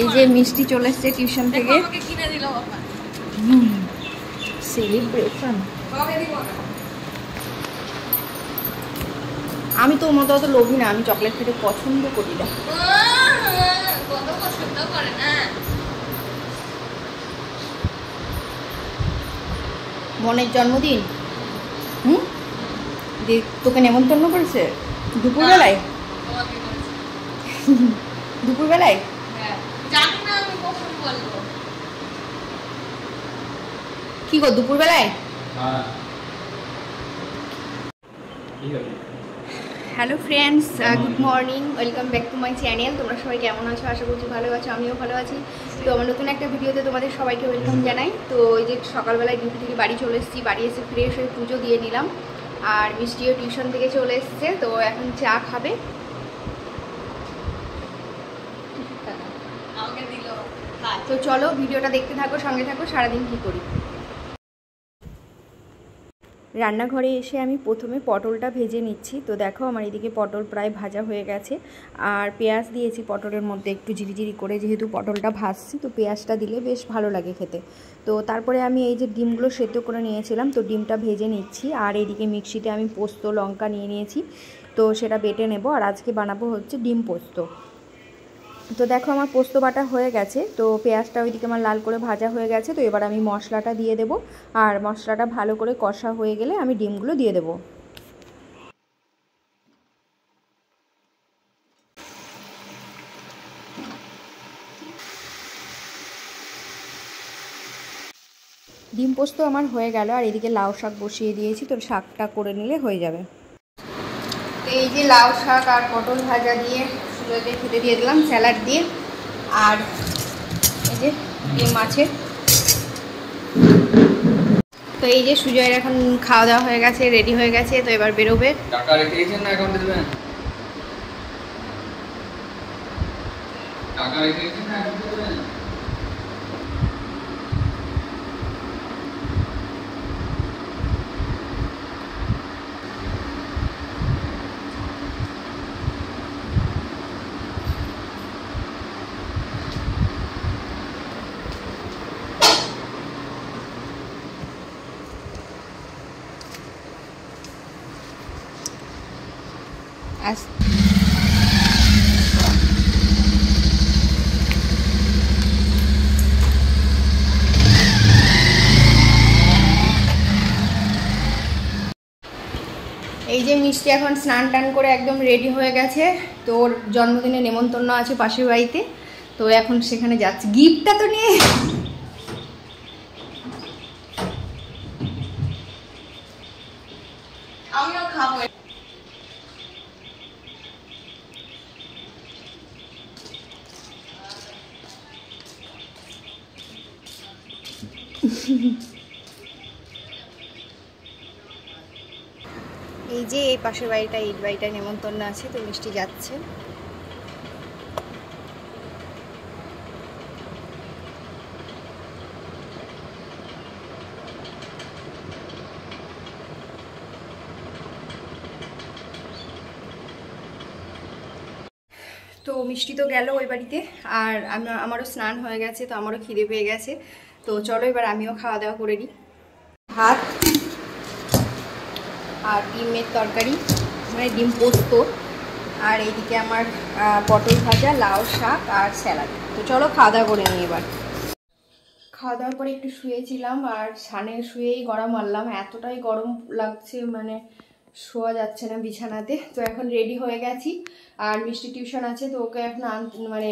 এই যে মিষ্টি চলে এসছে টিউশন থেকে। সেলিব্রেশন। আমি তোর মতো অত লোভী না, আমি চকলেট খেতে পছন্দ করি না। মনের জন্মদিন, তোকে নেমন্তন্ন করেছে দুপুরবেলায়? দুপুরবেলায় কি গো, দুপুরবেলায়? Hello friends, good morning, welcome back to my channel. তোমরা সবাই কেমন আছো? আশা করছি ভালো আছো, আমিও ভালো আছি। তো আমার নতুন একটা ভিডিওতে তোমাদের সবাইকে ওয়েলকাম জানাই। তো এই যে সকালবেলায় ডিউটি থেকে বাড়ি চলে এসেছি, বাড়ি এসে ফ্রেশ হয়ে পুজো দিয়ে নিলাম। আর মিষ্টিও টিউশন থেকে চলে এসছে, তো এখন চা খাবে। তো চলো ভিডিওটা দেখতে থাকো, সঙ্গে থাকো, সারাদিন কী করি। রান্নাঘরে এসে আমি প্রথমে পটলটা ভেজে নিচ্ছি। তো দেখো আমার এদিকে পটল প্রায় ভাজা হয়ে গেছে, আর পেঁয়াজ দিয়েছি পটলের মধ্যে একটু জিরিজিরি করে, যেহেতু পটলটা ভাজছি তো পেঁয়াজটা দিলে বেশ ভালো লাগে খেতে। তো তারপরে আমি এই যে ডিমগুলো সেদ্ধ করে নিয়েছিলাম, তো ডিমটা ভেজে নিচ্ছি। আর এদিকে মিক্সিতে আমি পোস্ত লঙ্কা নিয়ে নিয়েছি, তো সেটা বেটে নেব। আর আজকে বানাবো হচ্ছে ডিম পোস্ত। তো দেখো আমার পোস্ত বাটা হয়ে গেছে, তো পেঁয়াজটা ওইদিকে আমার লাল করে ভাজা হয়ে গেছে। তো এবার আমি মশলাটা দিয়ে দেব, আর মশলাটা ভালো করে কষা হয়ে গেলে আমি ডিমগুলো দিয়ে দেব। ডিম পোস্ত আমার হয়ে গেল, আর এদিকে লাউ শাক বসিয়ে দিয়েছি, তো শাকটা করে নিলে হয়ে যাবে। তো এই যে লাউ শাক আর পটল ভাজা দিয়ে সুজয়কে খেতে দিয়ে দিলাম স্যালাড দিয়ে। আর এই যে ডিম আছে। তো এই যে সুজয়ের এখন খাওয়া দাওয়া হয়ে গেছে, রেডি হয়ে গেছে, তো এবার বেরোবে। টাকা রেখে দিয়েছেন না অ্যাকাউন্টে দেবেন? টাকা রেখে দিয়েছেন না অ্যাকাউন্টে দেবেন? এই যে মিষ্টি এখন স্নান টান করে একদম রেডি হয়ে গেছে। তো ওর জন্মদিনে নেমন্তন্ন আছে পাশের বাড়িতে, তো এখন সেখানে যাচ্ছে। গিফটটা তো নিয়ে আমিও খাবো। এই যে এই পাশের বাড়িটা, এই বাড়িটা নেমন্তন্ন আছে, তো মিষ্টি যাচ্ছে। তো মিষ্টি তো গেল ওই বাড়িতে, আর আমারও স্নান হয়ে গেছে, তো আমারও খিদে পেয়ে গেছে। তো চলো এবার আমিও খাওয়া দাওয়া করে নিই। ভাত আর ডিমের তরকারি, মানে ডিম পোস্ত, আর এইদিকে আমার পটল ভাজা, লাউ শাক আর স্যালাড। তো চলো খাওয়া দাওয়া করে নিই এবার। খাওয়া দাওয়ার পরে একটু শুয়েছিলাম, আর সানে শুয়েই গরম মারলাম, এতটাই গরম লাগছে, মানে শোয়া যাচ্ছে না বিছানাতে। তো এখন রেডি হয়ে গেছি, আর মিষ্টি টিউশন আছে, তো ওকে এখন মানে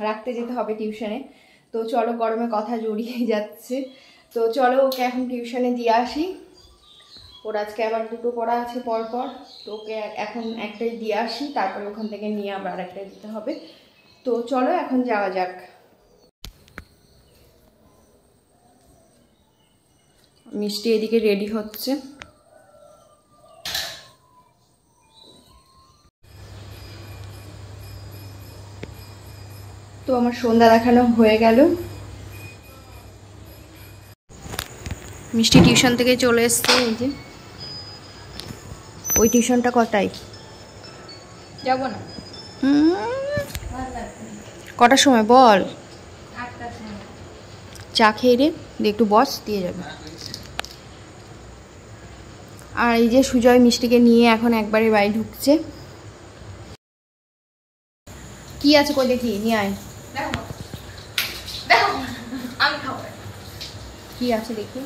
রাখতে যেতে হবে টিউশনে। তো চলো, গরমে কথা জড়িয়ে যাচ্ছে। তো চলো ওকে এখন টিউশনে দিয়ে আসি। ওর আজকে আবার দুটো পড়া আছে পরপর, তো ওকে এখন একটাই দিয়ে আসি, তারপরে ওখান থেকে নিয়ে আবার আরেকটাই দিতে হবে। তো চলো এখন যাওয়া যাক। মিষ্টি এদিকে রেডি হচ্ছে। তো আমার সন্ধ্যা দেখানো হয়ে গেল। মিষ্টি টিউশন থেকে চলে এসছে। এই যে ওই টিউশনটা কটায়? যাব না, কটার সময় বল? 8টার সময়। চা খেয়ে রে, দিয়ে একটু বস, দিয়ে যাবে। আর এই যে সুজয় মিষ্টিকে নিয়ে এখন একবারে বাড়ি ঢুকছে। কি আছে কই দেখি, নিয়ে আয়। দেখো দেখো আমি খাবো। কি আছে দেখি।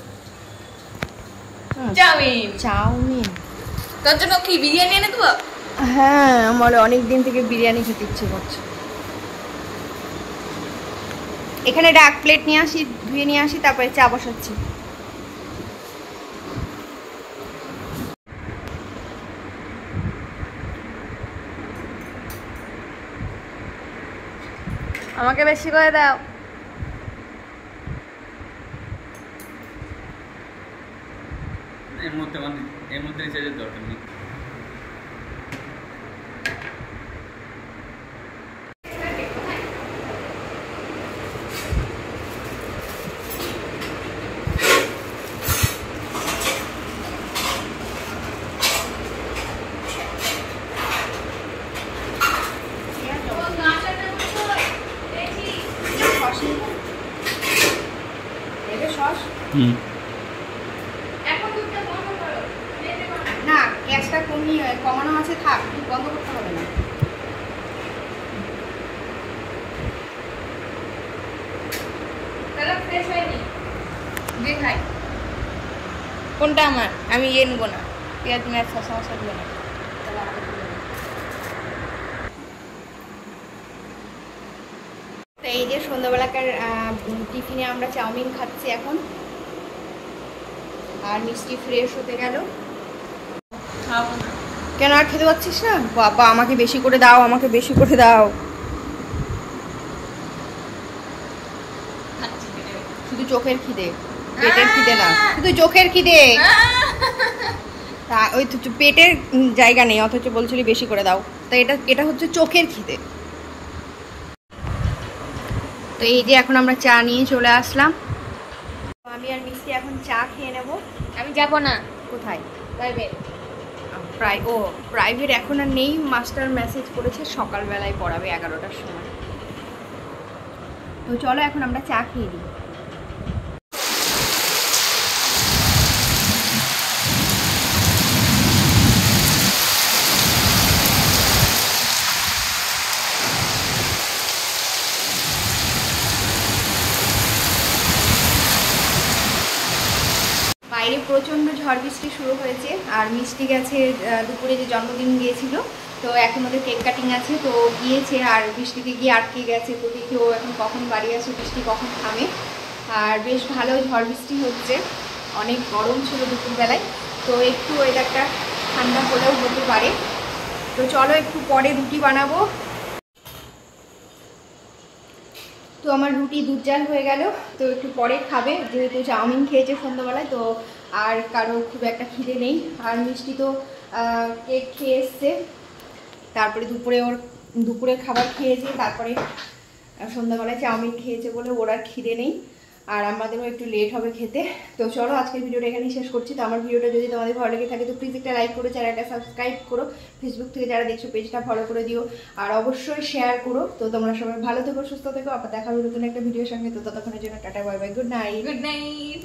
চাউমিন। চাউমিন? তোর জন্য কি বিরিয়ানি এনে দেবো? হ্যাঁ, আমার অনেক দিন থেকে বিরিয়ানি খেতে ইচ্ছে করছে। এখানে ডাক প্লেট নিয়ে আসি, ধুয়ে নিয়ে আসি, তারপরে চা বসাচ্ছি। আমাকে বেশি করে দাও। এর মধ্যে রিচার্জের দরকার নেই। না, গ্যাসটা কমানো আছে, থাক, বন্ধ করতে হবে না। খাই কোনটা আমার? আমি ইয়ে নেবো না, পেঁয়াজ ম্যাচ শসা মশা দেবো না। তো এই যে সন্ধ্যাবেলাকার টিফিনে আমরা চাউমিন খাচ্ছি এখন। আর মিষ্টি ফ্রেশ হতে গেল। খাবো না। কেন, আর খেতে পাচ্ছিস না? বাবা, আমাকে বেশি করে দাও, আমাকে বেশি করে দাও। শুধু চোখের খিদে, পেটের খিদে না, শুধু চোখের খিদে। তা ওই তো পেটের জায়গা নেই, অথচ বলছিলি বেশি করে দাও। তো এটা হচ্ছে চোখের খিদে। তো এই যে এখন আমরা চা নিয়ে চলে আসলাম। আমি আর মিষ্টি এখন চা খেয়ে নেব। আমি যাবো না। কোথায়? প্রাইভেট। প্রাইভেট এখন আর নেই, মাস্টার মেসেজ করেছে সকালবেলায় পড়াবে 11টার সময়। তো চলো এখন আমরা চা খেয়ে নিই। বাইরে প্রচণ্ড ঝড় বৃষ্টি শুরু হয়েছে। আর মিষ্টি গেছে দুপুরে, যে জন্মদিন গিয়েছিল, তো এখন ওদের কেক কাটিং আছে, তো গিয়েছে আর বৃষ্টিতে গিয়ে আটকে গেছে। তো দেখি ও এখন কখন বাড়ি আসে, বৃষ্টি কখন থামে। আর বেশ ভালো ঝড় বৃষ্টি হচ্ছে, অনেক গরম ছিল দুপুরবেলায়, তো একটু ওয়েদারটা ঠান্ডা হলেও হতে পারে। তো চলো একটু পরে রুটি বানাবো। তো আমার রুটি দুধ জাল হয়ে গেল, তো একটু পরে খাবে, যেহেতু চাউমিন খেয়েছে সন্ধ্যাবেলায়, তো আর কারো খুব একটা খিদে নেই। আর মিষ্টি তো কেক খেয়ে এসছে, তারপরে দুপুরে খাবার খেয়েছে, তারপরে সন্ধ্যাবেলায় চাউমিন খেয়েছে বলে ওর আর খিদে নেই। আর আমাদেরও একটু লেট হবে খেতে। তো চলো আজকের ভিডিওটা এখানেই শেষ করছি। তো আমার ভিডিওটা যদি তোমাদের ভালো লেগে থাকে তো প্লিজ একটা লাইক করো, চ্যানেলটা সাবস্ক্রাইব করো, ফেসবুক থেকে যারা দেখছো পেজটা ফলো করে দিও, আর অবশ্যই শেয়ার করো। তো তোমরা সবাই ভালো থেকো, সুস্থ থেকো, আবার দেখা হবে নতুন একটা ভিডিওর সঙ্গে। তো ততক্ষণের জন্য tata, bye bye, good night. Good night.